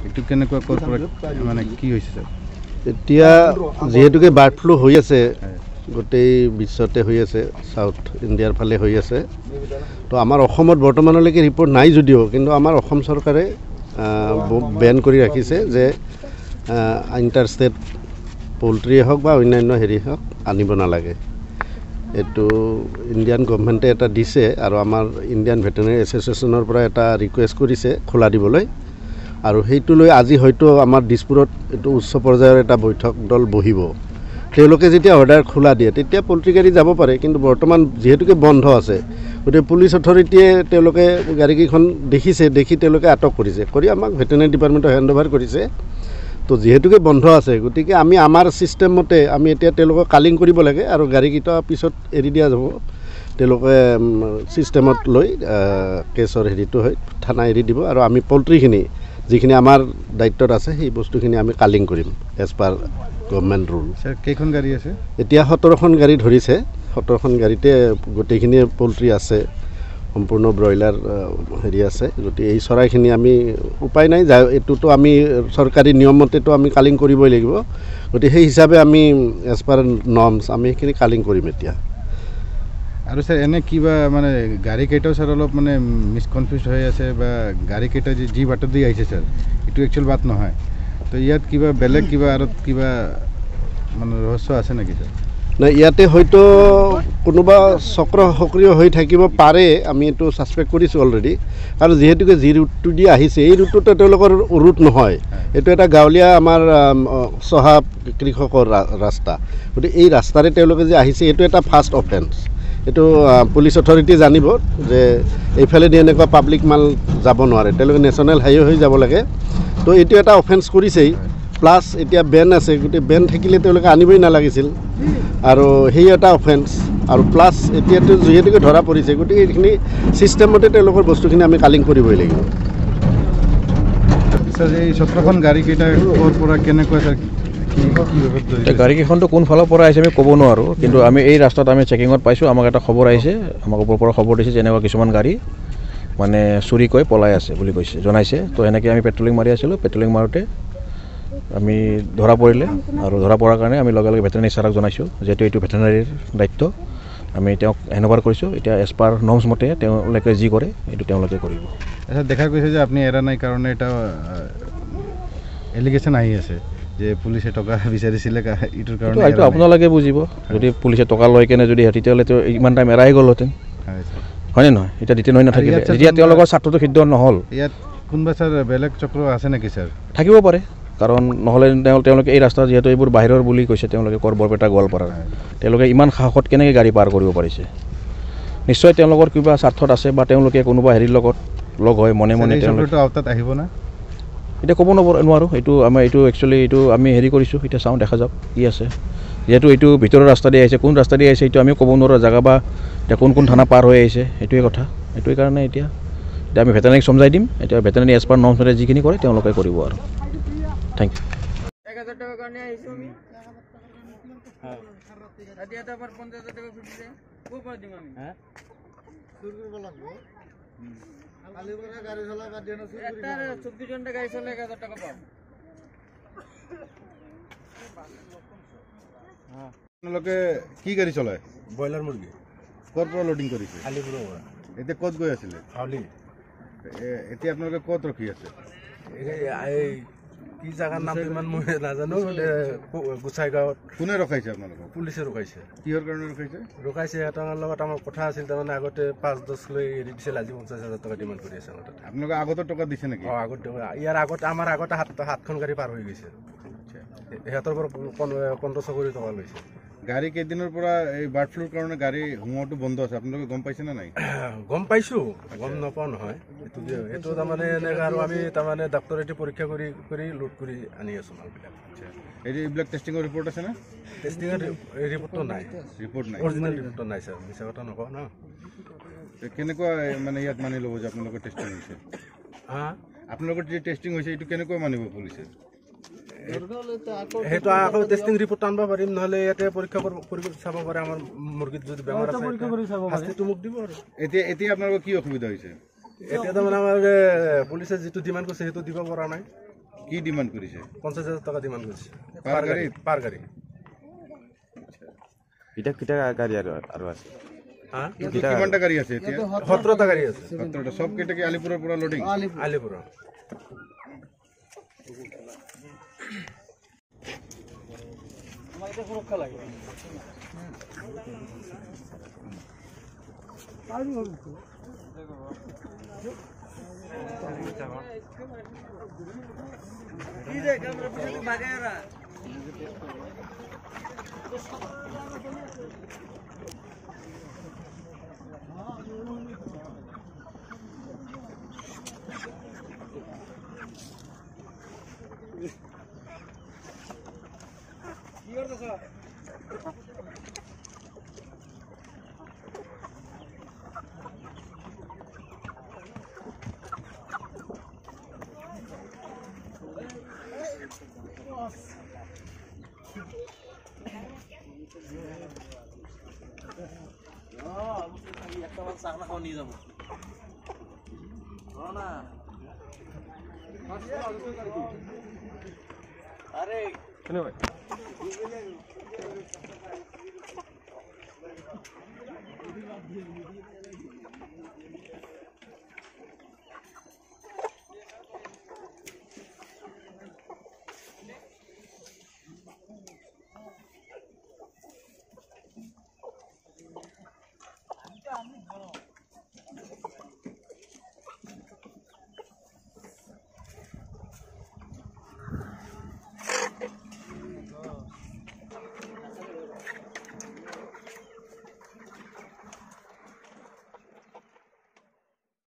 এইটো কেনেকুৱা মানে কি হৈছে স্যাৰ এতিয়া যেহেতুকে বাৰ্ড ফ্লু হৈ আছে গোটেই বিশ্বতে হৈ আছে সাউথ ইণ্ডিয়াৰ ফালে হৈ আছে তো আমাৰ অসমত বৰ্তমানলৈকে ৰিপৰ্ট নাই যদিও কিন্তু আমাৰ অসম চৰকাৰে বেন কৰি ৰাখিছে যে ইণ্টাৰ ষ্টেট পোল্ট্ৰি হওক বা অন্যান্য হেৰি হওক আনিব নালাগে এইটো ইণ্ডিয়ান গভৰ্ণমেণ্টে এটা দিছে আৰু আমাৰ ইণ্ডিয়ান ভেটেনাৰী এছ'চিয়েশ্যনৰ পৰা এটা ৰিকুৱেষ্ট কৰিছে খোলা দিবলৈ আৰু সেইটো লৈ আজি হয়তো আমাৰ দিছপুৰত এইটো উচ্চ পৰ্যায়ৰ এটা বৈঠক দল বহিব তেওঁলোকে যেতিয়া অৰ্ডাৰ খোলা দিয়ে তেতিয়া পোল্ট্ৰি গাড়ী যাব পাৰে কিন্তু বৰ্তমান যিহেতুকে বন্ধ আছে গতিকে পুলিচ অথৰিটিয়ে তেওঁলোকে গাড়ীকেইখন দেখি তেওঁলোকে আটক কৰিছে কৰি আমাক ভেটেনাৰী ডিপাৰ্টমেণ্টত হেণ্ড অভাৰ কৰিছে তো যেহেতুকে বন্ধ আছে গতিকে আমি আমাৰ ছিষ্টেম মতে আমি এতিয়া তেওঁলোকক কালিং কৰিব লাগে আৰু গাড়ীকেইটা পিছত এৰি দিয়া যাব তেওঁলোকে ছিষ্টেমত লৈ কেছৰ হেৰিটো হয় থানা এৰি দিব আৰু আমি পোল্ট্ৰিখিনি যিখিনি আমাৰ দায়িত্বত আছে সেই বস্তুখিনি আমি কালিং কৰিম as per government rule sir কেইখন গাড়ী আছে এতিয়া 17খন গাড়ী ধৰিছে 17খন গাড়ীতে গোটেইখিনি পোল্ট্ৰি আছে সম্পূৰ্ণ ব্ৰইলাৰ হেৰি আছে গতিকে এই চৰাইখিনি আমি উপায় নাই এইটোতো আমি চৰকাৰী নিয়ম মতেতো আমি কালিং কৰিবই লাগিব গতিকে সেই হিচাপে আমি এজ পাৰ নৰ্মছ আমি সেইখিনি কালিং কৰিম এতিয়া আৰু স্যাৰ এনে কিবা মানে গাড়ী কেইটাও স্যাৰ অলপ মানে মিসকনফিউজ হৈ আছে বা গাড়ী কেইটা যি বাটত দি আহিছে স্যাৰ এইটো একচুৱেল বাট নহয় তো ইয়াত কিবা বেলেগ কিবা আৰু কিবা মানে ৰহস্য আছে নেকি স্যাৰ নাই ইয়াতে হয়তো কোনোবা চক্ৰ সক্ৰিয় হৈ থাকিব পাৰে আমি এইটো ছাছপেক্ট কৰিছোঁ অলৰেডি আৰু যিহেতুকে যি ৰুটটো দি আহিছে এই ৰুটটোতো তেওঁলোকৰ ৰুট নহয় এইটো এটা গাঁৱলীয়া আমাৰ চহা কৃষকৰ ৰাস্তা গতিকে এই ৰাস্তাৰে তেওঁলোকে যে আহিছে এইটো এটা ফাৰ্ষ্ট অফেন্স এইটো পুলিচ অথৰিটি জানিব যে এইফালেদি এনেকুৱা পাব্লিক মাল যাব নোৱাৰে তেওঁলোকে নেশ্যনেল হাইৱে হৈ যাব লাগে তো এইটো এটা অফেন্স কৰিছেই প্লাছ এতিয়া বেন আছে গতিকে বেন থাকিলে তেওঁলোকে আনিবই নালাগিছিল আৰু সেই এটা অফেন্স আৰু প্লাছ এতিয়াতো যিহেতুকে ধৰা পৰিছে গতিকে এইখিনি ছিষ্টেমতে তেওঁলোকৰ বস্তুখিনি আমি কালিং কৰিবই লাগিব স্যাৰ এই 17খন গাড়ী কেইটা ক'ৰ পৰা কেনেকুৱা স্যাৰ গাড়ীকেইখনটো কোন ফালৰ পৰা আহিছে আমি ক'ব নোৱাৰোঁ কিন্তু আমি এই ৰাস্তাত আমি চেকিঙত পাইছোঁ আমাক এটা খবৰ আহিছে আমাক ওপৰৰ পৰা খবৰ দিছে যেনেকুৱা কিছুমান গাড়ী মানে চুৰি কৰি পলাই আছে বুলি কৈছে জনাইছে তো এনেকৈ আমি পেট্ৰলিং মাৰি আছিলোঁ পেট্ৰলিং মাৰোঁতে আমি ধৰা পৰিলে আৰু ধৰা পৰাৰ কাৰণে আমি লগে লগে ভেটেনাৰী ছাৰক জনাইছোঁ যিহেতু এইটো ভেটেনাৰীৰ দায়িত্ব আমি তেওঁক হেণ্ড অভাৰ কৰিছোঁ এতিয়া এজ পাৰ নৰ্মছ মতে তেওঁলোকে যি কৰে এইটো তেওঁলোকে কৰিব দেখা গৈছে যে আপুনি এৰা নাই কাৰণে এটা এলিগেশ্যন আহি আছে যে পুলিচে টকা বিচাৰিছিলে এইটোৰ কাৰণে এইটো আপোনালোকে বুজিব যদি পুলিচে টকা লৈ কেনে যদি তেতিয়াহ'লেতো ইমান টাইম এৰাই গ'লহেঁতেন হয়নে নহয় এতিয়া ডিটেইন হৈ নাথাকিলে যেতিয়া তেওঁলোকৰ স্বাৰ্থটো সিদ্ধ নহ'ল ইয়াত কোনোবা স্যাৰ বেলেগ চক্ৰ আছে নেকি স্যাৰ থাকিব পাৰে কাৰণ নহ'লে তেওঁলোকে এই ৰাস্তা যিহেতু এইবোৰ বাহিৰৰ বুলি কৈছে তেওঁলোকে বৰপেটা গোৱালপাৰা তেওঁলোকে ইমান সাহসত কেনেকৈ গাড়ী পাৰ কৰিব পাৰিছে নিশ্চয় তেওঁলোকৰ কিবা স্বাৰ্থত আছে বা তেওঁলোকে কোনোবা হেৰিৰ লগত লগ হয় মনে মনে তেওঁলোকে আওতাত আহিব না এতিয়া ক'ব নোৱাৰোঁ এইটো আমাৰ এইটো একচুৱেলি এইটো আমি হেৰি কৰিছোঁ এতিয়া চাওঁ দেখা যাওক কি আছে যিহেতু এইটো ভিতৰৰ ৰাস্তা দি আহিছে কোন ৰাস্তা দি আহিছে এইটো আমি ক'ব নোৱাৰোঁ জেগা বা এতিয়া কোন থানা পাৰ হৈ আহিছে সেইটোৱে কথা সেইটোৱে কাৰণে এতিয়া আমি ভেটেনাৰীক সমজাই দিম এতিয়া ভেটেনাৰী এজ পাৰ নৰ্মছ মতে যিখিনি কৰে তেওঁলোকে কৰিব আৰু থ্যাংক ইউ 1000 টাকা কারণে আইছো আমি হ্যাঁ আদি এটা পর 50000 টাকা ছুটিছে কো করে দিম আমি হ্যাঁ শুরু করব লাগবো কালি করে গাড়ি চালা বাদ দেনা শুরু করি এটা 24 ঘন্টা গাড়ি চালা 1000 টাকা পাও হ্যাঁ আপোনালোকে কি গাড়ী চলায় ব্ৰইলাৰ মুৰ্গী ক'ৰ পৰা লোডিং কৰিছে আলিপুৰৰ পৰা এতিয়া ক'ত গৈ আছিলে হাউলি এতিয়া আপোনালোকে ক'ত ৰখি আছে এই কি জাগাৰ নাম ইমান মই নাজানো গোসাইগাঁৱত কোনে ৰখাইছে আপোনালোকক পুলিচে ৰখাইছে কিহৰ কাৰণে ৰখাইছে তাৰ লগত আমাৰ কথা আছিল তাৰমানে আগতে 5-10 লৈ এৰি দিছিল আজি 50,000 টকা ডিমাণ্ড কৰি আছে আমাৰ তাত আপোনালোকে আগতে টকা দিছে নেকি আগতে ইয়াৰ আগতে আমাৰ আগতে 7খন গাড়ী পাৰ হৈ গৈছে সিহঁতৰ পৰা 1500 কৰি টকা লৈছে গাড়ী কেইদিনৰ পৰা এই বাৰ্ড ফ্লুৰ কাৰণে গাড়ী সোমোৱাটো বন্ধ আছে আপোনালোকে গম পাইছে নে নাই গম পাইছোঁ গম নাপাওঁ নহয় এইটো তাৰমানে এনেকৈ আৰু আমি তাৰমানে ডাক্তৰেটি পৰীক্ষা কৰি লোড কৰি আনি আছোঁ মালবিলাক এইবিলাক টেষ্টিঙৰ ৰিপৰ্ট আছে না টেষ্টিঙৰ ৰিপৰ্টটো নাই অৰিজিনেল ৰিপৰ্টটো নাই ছাৰ মিছা কথা নকওঁ ন কেনেকুৱা মানে ইয়াত মানি ল'ব যে আপোনালোকৰ টেষ্টিং হৈছে আপোনালোকৰ যে টেষ্টিং হৈছে এইটো কেনেকুৱা মানিব পুলিচে সেইটো আকৌ টেষ্টিং ৰিপৰ্ট আনিব পাৰিম নহ'লে ইয়াতে পৰীক্ষা কৰি চাব পাৰে আমাৰ মুৰ্গীত যদি বেমাৰ আছে শাস্তিটো মোক দিব আৰু এতিয়া আপোনালোকৰ কি অসুবিধা হৈছে এতিয়া তাৰমানে আমাৰ পুলিচে যিটো ডিমাণ্ড কৰিছে সেইটো দিব পৰা নাই। কি ডিমাণ্ড কৰিছে? 50,000 টকা ডিমাণ্ড কৰিছে পাৰ গাড়ী? পাৰ গাড়ী। এটা কিটা গাড়ি আৰু আছে হা কিমানটা গাড়ী আছে এতিয়া? 17টা গাড়ী আছে 17টা। সব কেইটা কি আলিপুৰৰ পৰা লোডিং? আলিপুৰৰ। আৰে